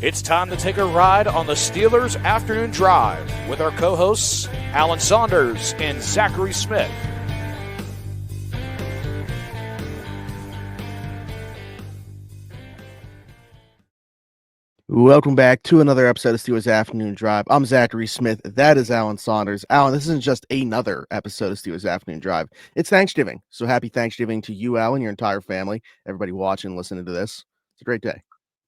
It's time to take a ride on the Steelers Afternoon Drive with our co-hosts Alan Saunders and Zachary Smith. Welcome back to another episode of Steelers Afternoon Drive. I'm Zachary Smith. That is Alan Saunders. Alan, this isn't just another episode of Steelers Afternoon Drive. It's Thanksgiving. So happy Thanksgiving to you, Alan, your entire family, everybody watching, listening to this. It's a great day.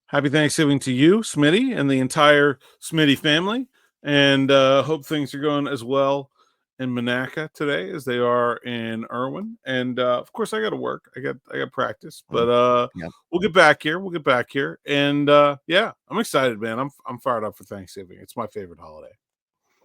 Happy Thanksgiving to you, Smitty, and the entire Smitty family. And hope things are going as well in Monaca today as they are in Irwin. And of course, I got to work. I got practice, but we'll get back here. And yeah, I'm excited, man. I'm fired up for Thanksgiving. It's my favorite holiday.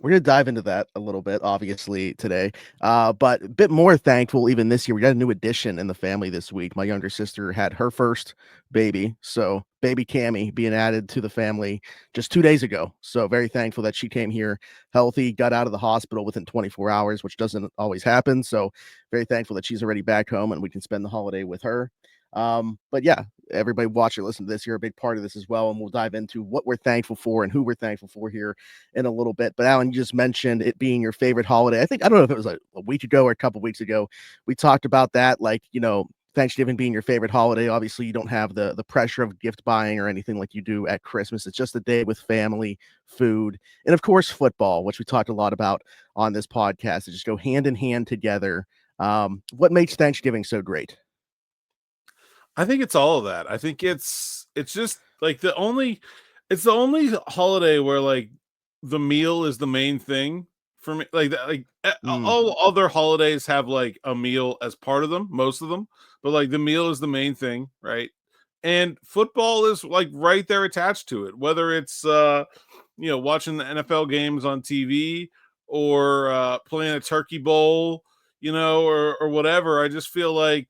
We're going to dive into that a little bit, obviously, today. But a bit more thankful even this year. We got a new addition in the family this week. My younger sister had her first baby. So baby Cammie being added to the family just 2 days ago. So very thankful that she came here healthy, got out of the hospital within 24 hours, which doesn't always happen. So very thankful that she's already back home and we can spend the holiday with her. But yeah, everybody watch or listen to this. You're a big part of this as well. And we'll dive into what we're thankful for and who we're thankful for here in a little bit. But Alan, you just mentioned it being your favorite holiday. I don't know if it was a week ago or a couple weeks ago. We talked about that, like, Thanksgiving being your favorite holiday. Obviously, you don't have the pressure of gift buying or anything like you do at Christmas. It's just a day with family, food, and of course, football, which we talked a lot about on this podcast. They just go hand in hand together. What makes Thanksgiving so great? I think it's all of that. I think it's just like the only holiday where like the meal is the main thing for me. All other holidays have like a meal as part of them, most of them, but like the meal is the main thing, right? And football is like right there attached to it, whether it's watching the NFL games on TV or playing a turkey bowl, or whatever. I just feel like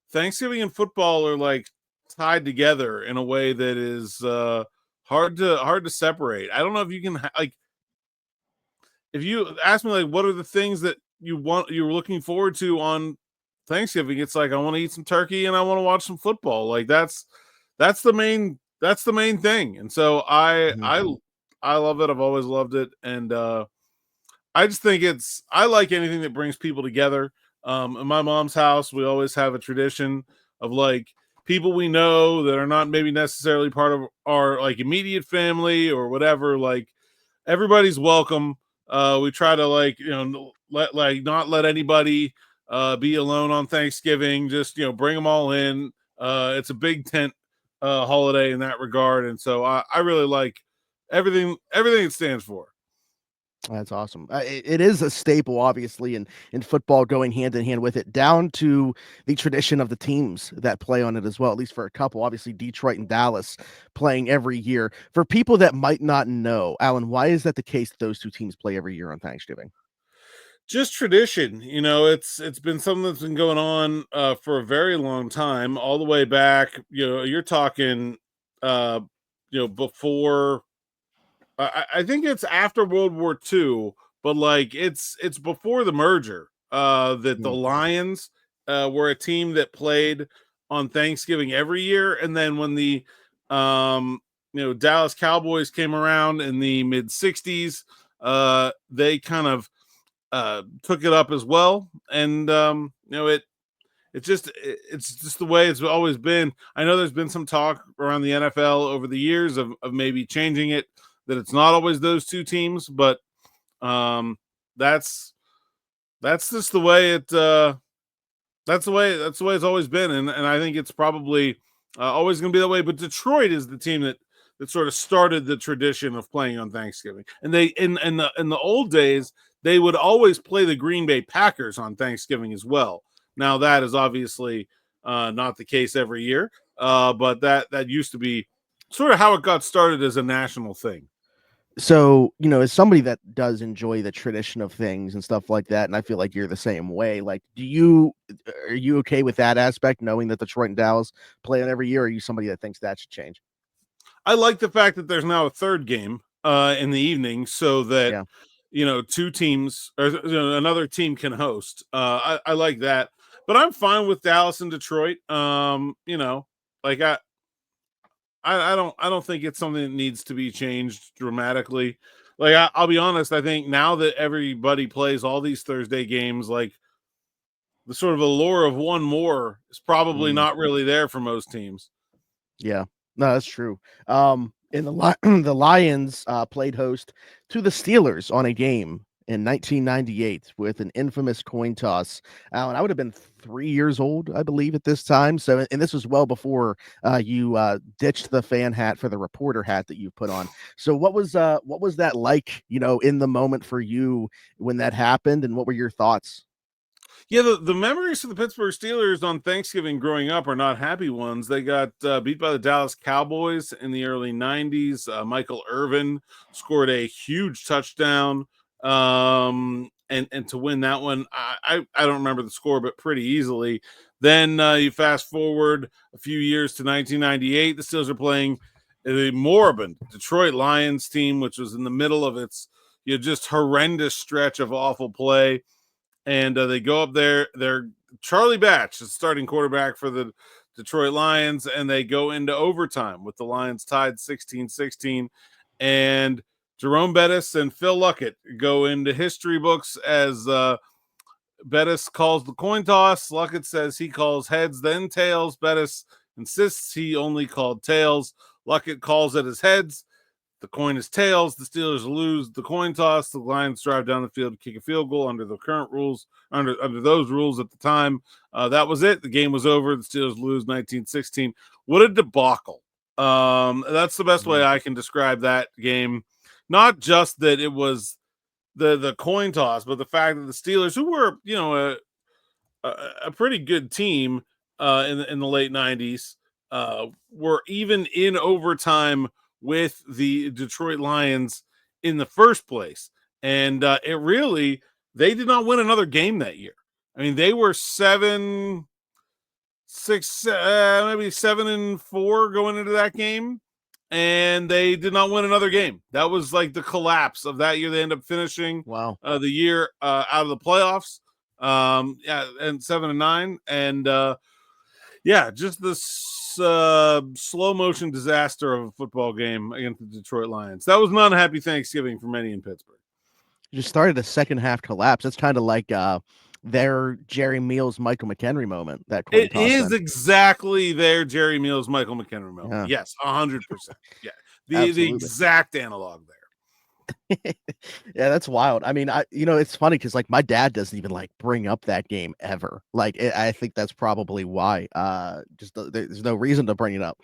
Thanksgiving and football are like tied together in a way that is hard to separate. I don't know if you can if you ask me like what are the things that you're looking forward to on Thanksgiving, it's like I want to eat some turkey and I want to watch some football. Like that's the main thing. And so I love it. I've always loved it, and I just think I like anything that brings people together. In my mom's house, we always have a tradition of like people we know that are not maybe necessarily part of our like immediate family or whatever. Like everybody's welcome. We try to not let anybody be alone on Thanksgiving. Just bring them all in. It's a big tent holiday in that regard, and so I really like everything it stands for. That's awesome. It is a staple, obviously, in football, going hand in hand with it, down to the tradition of the teams that play on it as well, at least for a couple. Obviously, Detroit and Dallas playing every year. For people that might not know, Alan, why is that the case that those two teams play every year on Thanksgiving? Just tradition, it's been something that's been going on for a very long time, all the way back. You're talking, before. I think it's after World War II, but like it's before the merger. That the Lions were a team that played on Thanksgiving every year, and then when the Dallas Cowboys came around in the mid '60s, they kind of took it up as well, and it's just the way it's always been. I know there's been some talk around the NFL over the years of maybe changing it, that it's not always those two teams, but that's just the way it that's the way it's always been, and I think it's probably always going to be that way. But Detroit is the team that sort of started the tradition of playing on Thanksgiving, and they in the old days they would always play the Green Bay Packers on Thanksgiving as well. Now that is obviously not the case every year, but that used to be sort of how it got started as a national thing. So, as somebody that does enjoy the tradition of things and stuff like that, and I feel like you're the same way, like, are you okay with that aspect, knowing that Detroit and Dallas play it every year? Or are you somebody that thinks that should change? I like the fact that there's now a third game in the evening, so that two teams or another team can host. I like that, but I'm fine with Dallas and Detroit. Like I don't think it's something that needs to be changed dramatically. Like I'll be honest, I think now that everybody plays all these Thursday games, like the sort of allure of one more is probably Mm, not really there for most teams. yeah, no, that's true. In the Lions played host to the Steelers on a game in 1998 with an infamous coin toss. And I would have been 3 years old, I believe, at this time. So, and this was well before you ditched the fan hat for the reporter hat that you put on. So, what was that like? In the moment for you when that happened, and what were your thoughts? Yeah, the memories of the Pittsburgh Steelers on Thanksgiving growing up are not happy ones. They got beat by the Dallas Cowboys in the early 90s. Michael Irvin scored a huge touchdown. And to win that one, I don't remember the score, but pretty easily. Then you fast forward a few years to 1998. The Steelers are playing the moribund Detroit Lions team, which was in the middle of its just horrendous stretch of awful play. And they go up there. They're Charlie Batch is starting quarterback for the Detroit Lions, and they go into overtime with the Lions tied 16-16. And Jerome Bettis and Phil Luckett go into history books as Bettis calls the coin toss. Luckett says he calls heads, then tails. Bettis insists he only called tails. Luckett calls it as heads. The coin is tails. The Steelers lose the coin toss. The Lions drive down the field to kick a field goal under the current rules, under those rules at the time. That was it. The game was over. The Steelers lose 19-16. What a debacle. That's the best way I can describe that game. Not just that it was the coin toss, but the fact that the Steelers, who were, a pretty good team in the late 90s, were even in overtime with the Detroit Lions in the first place. And they did not win another game that year. I mean, they were 7-6, maybe 7-4 going into that game, and they did not win another game. That was like the collapse of that year. They end up finishing Wow. the year out of the playoffs, and 7-9, and just this slow motion disaster of a football game against the Detroit Lions. That was not a happy Thanksgiving for many in Pittsburgh. You just started a second half collapse. That's kind of like their Jerry Meals, Michael McHenry moment. That coin It toss is then. exactly their Jerry Mills, Michael McHenry moment. Yeah. Yes, 100%. Yeah, the Absolutely. exact analog there. Yeah, that's wild. I mean, it's funny because like my dad doesn't even like bring up that game ever. Like, I think that's probably why. There's no reason to bring it up.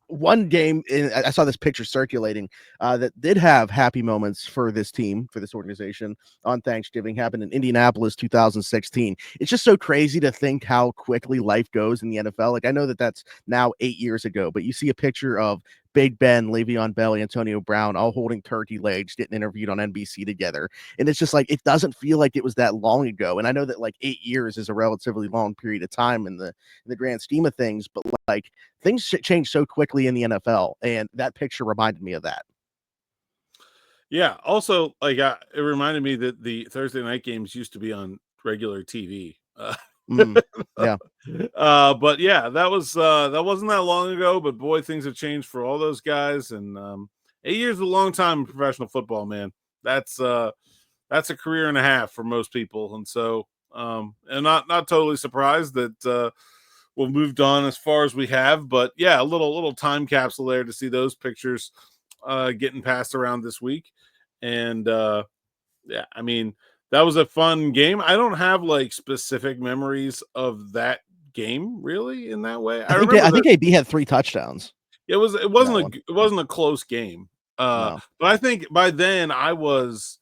One game I saw this picture circulating that did have happy moments for this team, for this organization on Thanksgiving, happened in Indianapolis 2016. It's just so crazy to think how quickly life goes in the NFL. Like, I know that that's now 8 years ago, but you see a picture of Big Ben, Le'Veon Bell, Antonio Brown, all holding turkey legs, getting interviewed on NBC together. And it's just like, it doesn't feel like it was that long ago. And I know that like 8 years is a relatively long period of time in the grand scheme of things, but like things change so quickly in the NFL. And that picture reminded me of that. Yeah. Also, like it reminded me that the Thursday night games used to be on regular TV. Yeah. But yeah, that wasn't that long ago. But boy, things have changed for all those guys. And 8 years is a long time in professional football, man. That's a career and a half for most people. And so, and not totally surprised that we've moved on as far as we have. But yeah, a little time capsule there to see those pictures getting passed around this week. And yeah, I mean, that was a fun game. I don't have like specific memories of that game really in that way. I think AB had 3 touchdowns. It wasn't a close game. No. But I think by then I was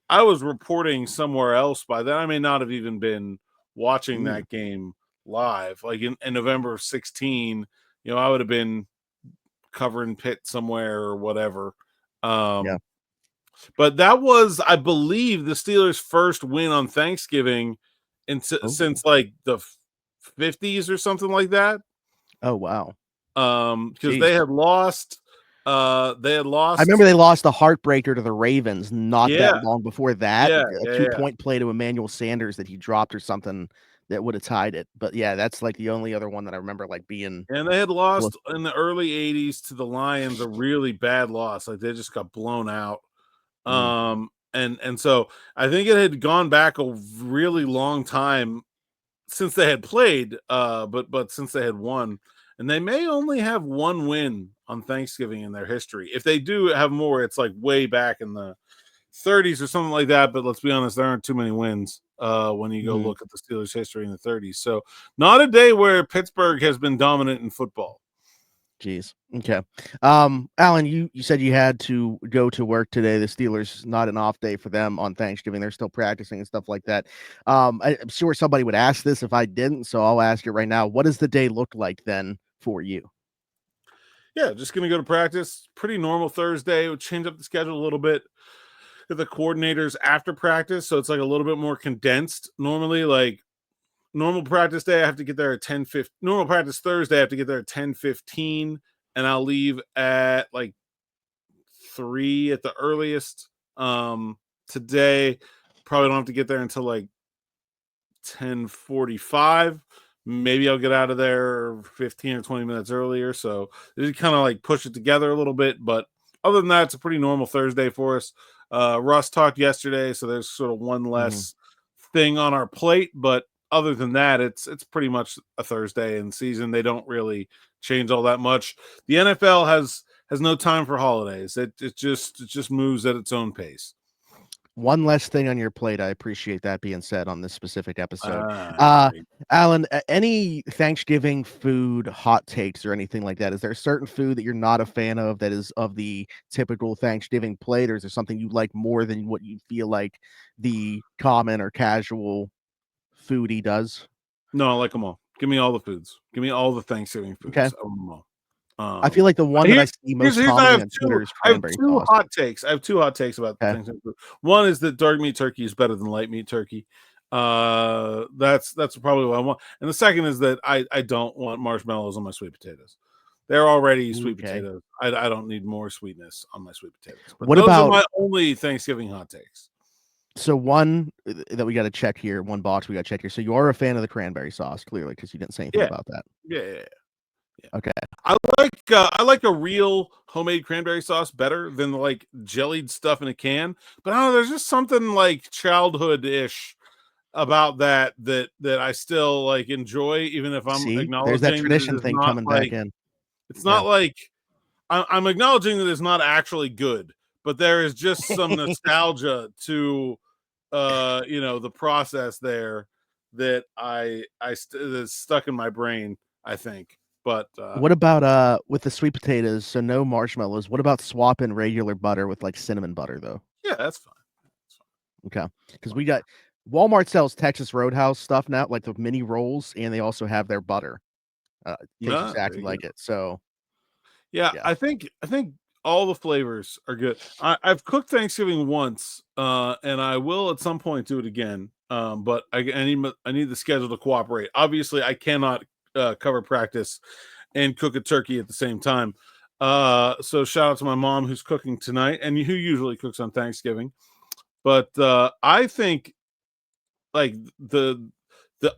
reporting somewhere else by then. I may not have even been watching that game live. Like in November of 16, I would have been covering Pitt somewhere or whatever. Yeah. But that was, I believe, the Steelers' first win on Thanksgiving since like the 50s or something like that. Oh wow. Because they had lost. I remember they lost the heartbreaker to the Ravens not that long before that. Yeah, a 2-point play to Emmanuel Sanders that he dropped or something that would have tied it. But yeah, that's like the only other one that I remember like being. And they had lost in the early 80s to the Lions, a really bad loss. Like they just got blown out. And so I think it had gone back a really long time since they had played, but since they had won, and they may only have one win on Thanksgiving in their history. If they do have more, it's like way back in the 30s or something like that. But let's be honest, there aren't too many wins when you go look at the Steelers' history in the 30s. So not a day where Pittsburgh has been dominant in football. Jeez. Okay. Alan, you said you had to go to work today. The Steelers, not an off day for them on Thanksgiving. They're still practicing and stuff like that. I'm sure somebody would ask this if I didn't, so I'll ask it right now. What does the day look like then for you? Yeah, just going to go to practice. Pretty normal Thursday. We'll change up the schedule a little bit. The coordinators after practice, so it's like a little bit more condensed. Normally, like normal practice day, I have to get there at 10:15. Normal practice Thursday, I have to get there at 10:15, and I'll leave at like 3 at the earliest. Today, probably don't have to get there until like 10:45. Maybe I'll get out of there 15 or 20 minutes earlier. So they kind of like push it together a little bit. But other than that, it's a pretty normal Thursday for us. Russ talked yesterday, so there's sort of one less thing on our plate. But other than that, it's pretty much a Thursday in season. They don't really change all that much. The NFL has no time for holidays. It just moves at its own pace. One less thing on your plate. I appreciate that being said on this specific episode. Right. Alan, any Thanksgiving food hot takes or anything like that? Is there a certain food that you're not a fan of that is of the typical Thanksgiving plate, or is there something you like more than what you feel like the common or casual foodie does? No, I like them all. Give me all the foods. Give me all the Thanksgiving foods. Okay. I want them all. I feel like the one that I see most commonly on Twitter is cranberry sauce. hot takes. I have two hot takes about Thanksgiving food. One is that dark meat turkey is better than light meat turkey. That's probably what I want. And the second is that I don't want marshmallows on my sweet potatoes. They're already sweet potatoes. I don't need more sweetness on my sweet potatoes. But those are my only Thanksgiving hot takes. So one that we got to check here, one box we got to check here. So you are a fan of the cranberry sauce, clearly, because you didn't say anything about that. Yeah. Okay. I like a real homemade cranberry sauce better than like jellied stuff in a can. But I don't know, there's just something like childhood-ish about that I still like enjoy, even if I'm acknowledging there's that tradition thing coming back in. It's not like I'm acknowledging that it's not actually good, but there is just some nostalgia to the process there that that's stuck in my brain, I think. But what about with the sweet potatoes? So no marshmallows. What about swapping regular butter with like cinnamon butter though? Yeah, that's fine. Okay, because we got Walmart sells Texas Roadhouse stuff now, like the mini rolls, and they also have their butter. Tastes exactly like it. So yeah, I think all the flavors are good. I've cooked Thanksgiving once, and I will at some point do it again. But I need the schedule to cooperate. Obviously, I cannot cover practice and cook a turkey at the same time. So shout out to my mom who's cooking tonight and who usually cooks on Thanksgiving. But I think like the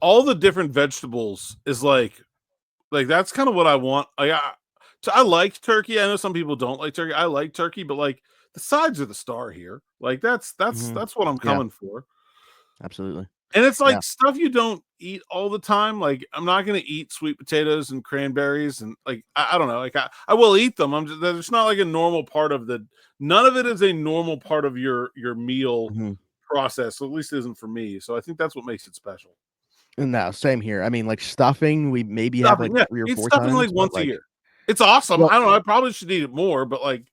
all the different vegetables is like that's kind of what I want. I like turkey. I know some people don't like turkey. I like turkey, but like the sides are the star here. Like that's what I'm coming for. Absolutely. And it's like stuff you don't eat all the time. Like I'm not going to eat sweet potatoes and cranberries and like I don't know. Like I will eat them. It's not like a normal part of none of it is a normal part of your meal process. So at least it isn't for me. So I think that's what makes it special. No, same here. I mean, like stuffing, we maybe have like 3 or 4 times like once a year. It's awesome. Well, I don't know. I probably should eat it more, but like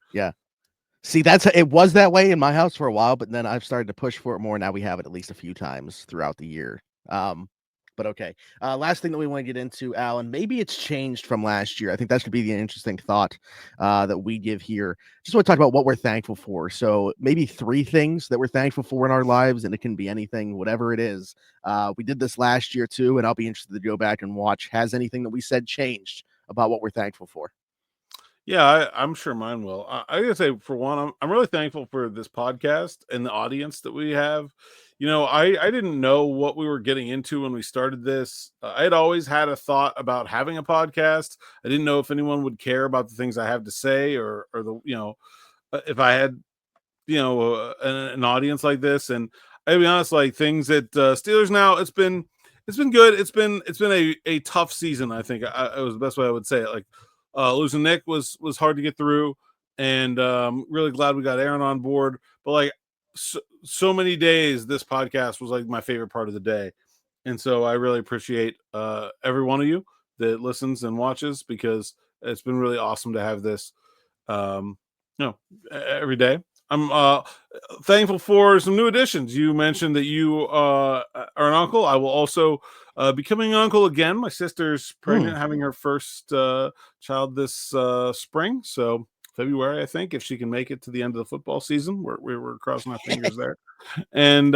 see, it was that way in my house for a while, but then I've started to push for it more. Now we have it at least a few times throughout the year. But okay. Last thing that we want to get into, Alan, maybe it's changed from last year. I think that should be the interesting thought that we give here. Just want to talk about what we're thankful for. So maybe 3 things that we're thankful for in our lives, and it can be anything, whatever it is. We did this last year too, and I'll be interested to go back and watch. Has anything that we said changed about what we're thankful for? Yeah, I'm sure mine will. I gotta say, for one, I'm really thankful for this podcast and the audience that we have. I didn't know what we were getting into when we started this. I had always had a thought about having a podcast. I didn't know if anyone would care about the things I have to say, or if I had an audience like this. And I'll be honest, like things at Steelers now, it's been good. It's been a tough season. I think it was the best way I would say it. Like losing Nick was hard to get through, and really glad we got Aaron on board. But like so many days, this podcast was like my favorite part of the day, and so I really appreciate every one of you that listens and watches, because it's been really awesome to have this um, every day. I'm thankful for some new additions. You mentioned that you are an uncle. I will also becoming an uncle again. My sister's pregnant, having her first child this spring. So February, I think, if she can make it to the end of the football season. We're crossing our fingers there. And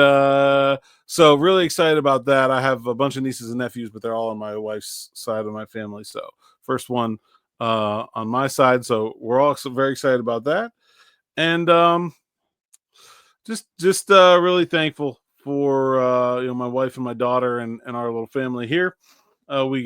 so really excited about that. I have a bunch of nieces and nephews, but they're all on my wife's side of my family. So first one on my side. So we're also very excited about that. And just really thankful for my wife and my daughter and our little family here. We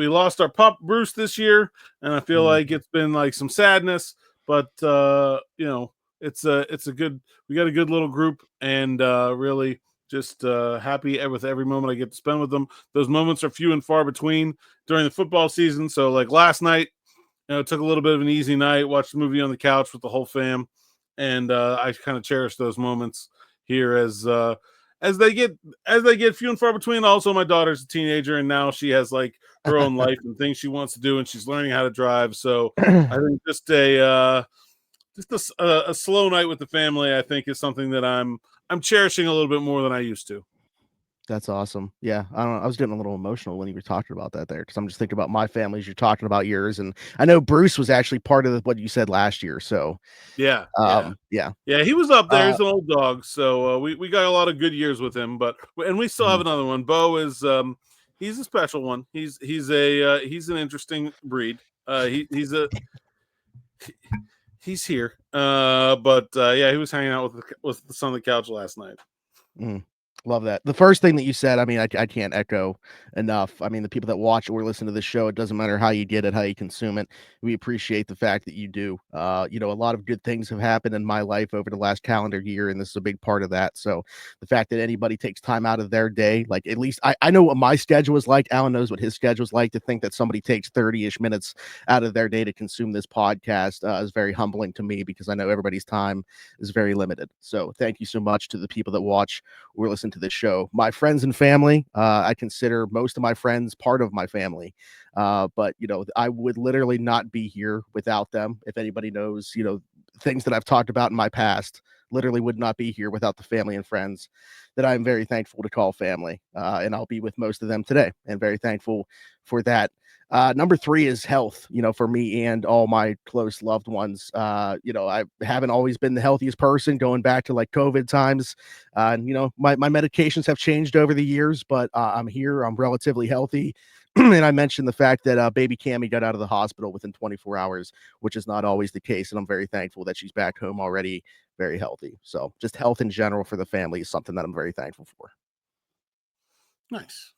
lost our pup Bruce this year, and I feel like it's been like some sadness, but it's a good, we got a good little group, and really just happy with every moment I get to spend with them. Those moments are few and far between during the football season. So like last night, took a little bit of an easy night, watched a movie on the couch with the whole fam, and I kind of cherish those moments here as they get few and far between. Also, my daughter's a teenager, and now she has like her own life and things she wants to do, and she's learning how to drive. So I think just a slow night with the family, I think, is something that I'm cherishing a little bit more than I used to. That's awesome. Yeah, I don't know. I was getting a little emotional when you were talking about that there, because I'm just thinking about my family as you're talking about yours, and I know Bruce was actually part of what you said last year. So, Yeah. He was up there. He's an old dog, so we got a lot of good years with him. And we still have another one. Bo is he's a special one. He's an interesting breed. He's here. But he was hanging out with the son on the couch last night. Love that. The first thing that you said, I mean, I can't echo enough. I mean, the people that watch or listen to this show, it doesn't matter how you get it, how you consume it. We appreciate the fact that you do. A lot of good things have happened in my life over the last calendar year, and this is a big part of that. So the fact that anybody takes time out of their day, like at least I know what my schedule is like. Alan knows what his schedule is like. To think that somebody takes 30-ish minutes out of their day to consume this podcast is very humbling to me, because I know everybody's time is very limited. So thank you so much to the people that watch or listen to this show. My friends and family, I consider most of my friends part of my family, but I would literally not be here without them. If anybody knows things that I've talked about in my past, literally would not be here without the family and friends that I'm very thankful to call family, and I'll be with most of them today, and very thankful for that. Number 3 is health, for me and all my close loved ones. I haven't always been the healthiest person, going back to like COVID times. And, my medications have changed over the years, but I'm here. I'm relatively healthy. And I mentioned the fact that baby Cammie got out of the hospital within 24 hours, which is not always the case. And I'm very thankful that she's back home already, very healthy. So just health in general for the family is something that I'm very thankful for. Nice.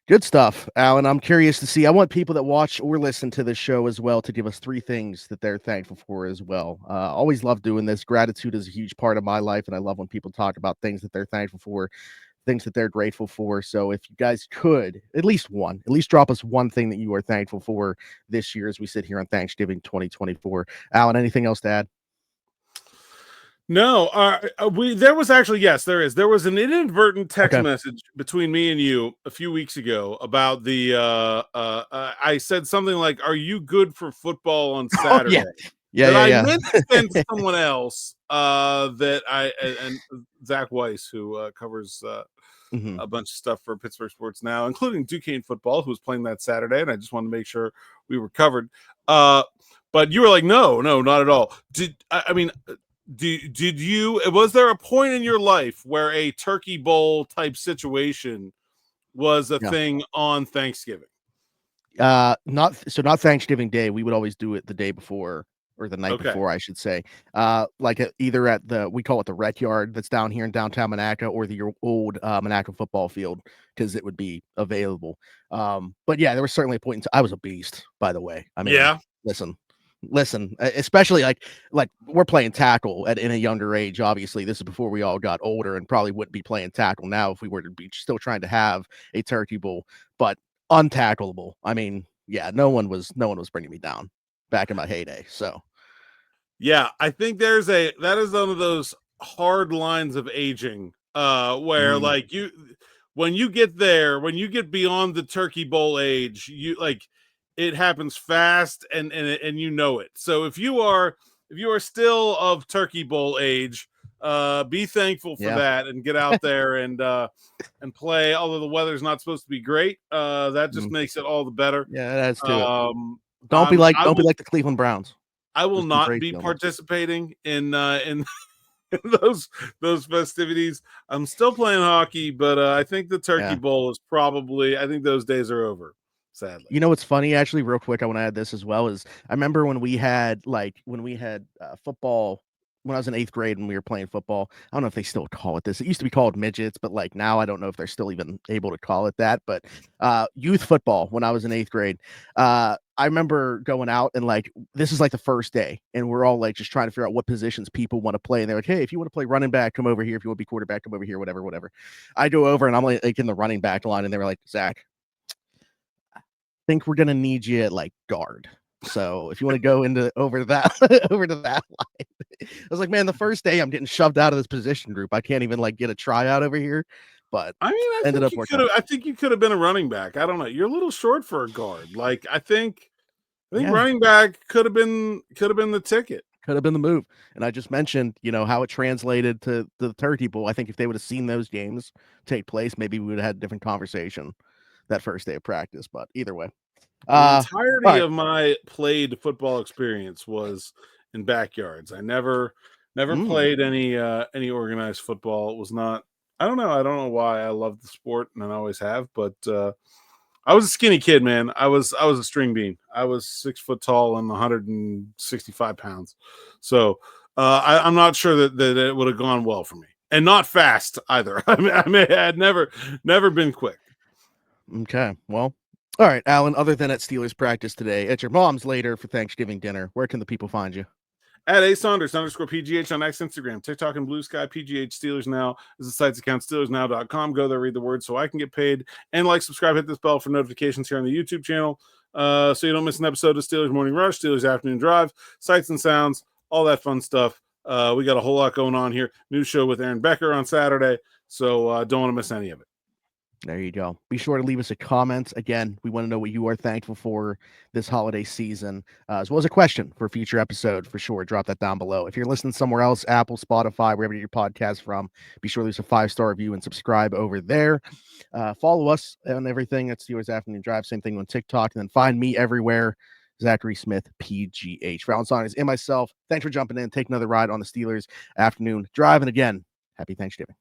Good stuff, Alan. I'm curious to see. I want people that watch or listen to this show as well to give us 3 things that they're thankful for as well. Always love doing this. Gratitude is a huge part of my life, and I love when people talk about things that they're thankful for, things that they're grateful for. So if you guys could, at least drop us one thing that you are thankful for this year as we sit here on Thanksgiving 2024. Alan, anything else to add? No, there was actually, yes, there is. There was an inadvertent text message between me and you a few weeks ago about the I said something like, "Are you good for football on Saturday?" I meant to send to someone else that and Zach Weiss, who covers a bunch of stuff for Pittsburgh Sports Now, including Duquesne football, who was playing that Saturday, and I just wanted to make sure we were covered. But you were like, no, not at all. Did you, was there a point in your life where a turkey bowl type situation was a thing on Thanksgiving? Not Thanksgiving Day. We would always do it the day before or the night Okay. before, I should say. Either at we call it the rec yard that's down here in downtown Monaco, or the old Monaco football field, because it would be available. But yeah, there was certainly a point in time. I was a beast, by the way. I mean, Yeah. listen, especially like we're playing tackle in a younger age. Obviously, this is before we all got older, and probably wouldn't be playing tackle now if we were to be still trying to have a turkey bowl, but untackleable. I mean, yeah, no one was bringing me down back in my heyday. So Yeah, I think that is one of those hard lines of aging, where like when you get beyond the turkey bowl age, it happens fast and you know it. So if you are still of turkey bowl age, be thankful for that and get out there and play. Although the weather's not supposed to be great, that just makes it all the better. yeah, that's too. Don't be like the Cleveland Browns. I will not be participating in those festivities. I'm still playing hockey, but I think the Turkey Bowl is probably. I think those days are over. Sadly, you know what's funny? Actually, real quick, I want to add this as well. Is I remember when we had football when I was in 8th grade and we were playing football. I don't know if they still call it this. It used to be called midgets, but like now I don't know if they're still even able to call it that. But youth football when I was in 8th grade, I remember going out and like this is like the first day, and we're all like just trying to figure out what positions people want to play. And they're like, "Hey, if you want to play running back, come over here. If you want to be quarterback, come over here. Whatever." I go over and I'm like in the running back line, and they were like, "Zach, think we're gonna need you at like guard. So if you want to go over to that line." I was like, man, the first day I'm getting shoved out of this position group. I can't even like get a tryout over here. But I mean, I think you could have been a running back. I don't know. You're a little short for a guard. Like I think running back could have been the ticket. Could have been the move. And I just mentioned, how it translated to the Turkey Bowl. I think if they would have seen those games take place, maybe we would have had a different conversation that first day of practice. But either way. The entirety of my played football experience was in backyards. I never played any organized football. It was not. I don't know why I love the sport, and I always have. But I was a skinny kid, man. I was a string bean. I was 6 foot tall and 165 pounds. So I'm not sure that it would have gone well for me, and not fast either. I had never been quick. Okay, well. All right, Alan, other than at Steelers practice today, at your mom's later for Thanksgiving dinner, where can the people find you? At @Saunders_PGH on X, Instagram, TikTok, and Blue Sky. PGH Steelers Now is the site's account, SteelersNow.com. Go there, read the word so I can get paid. And subscribe, hit this bell for notifications here on the YouTube channel so you don't miss an episode of Steelers Morning Rush, Steelers Afternoon Drive, Sights and Sounds, all that fun stuff. We got a whole lot going on here. New show with Aaron Becker on Saturday, so don't want to miss any of it. There you go. Be sure to leave us a comment. Again, we want to know what you are thankful for this holiday season, as well as a question for a future episode for sure. Drop that down below. If you're listening somewhere else, Apple, Spotify, wherever you get your podcast from, be sure to leave us a 5-star review and subscribe over there. Follow us on everything at Steelers Afternoon Drive. Same thing on TikTok. And then find me everywhere, Zachary Smith, PGH. For Alan Saunders and myself, thanks for jumping in. Take another ride on the Steelers Afternoon Drive. And again, happy Thanksgiving.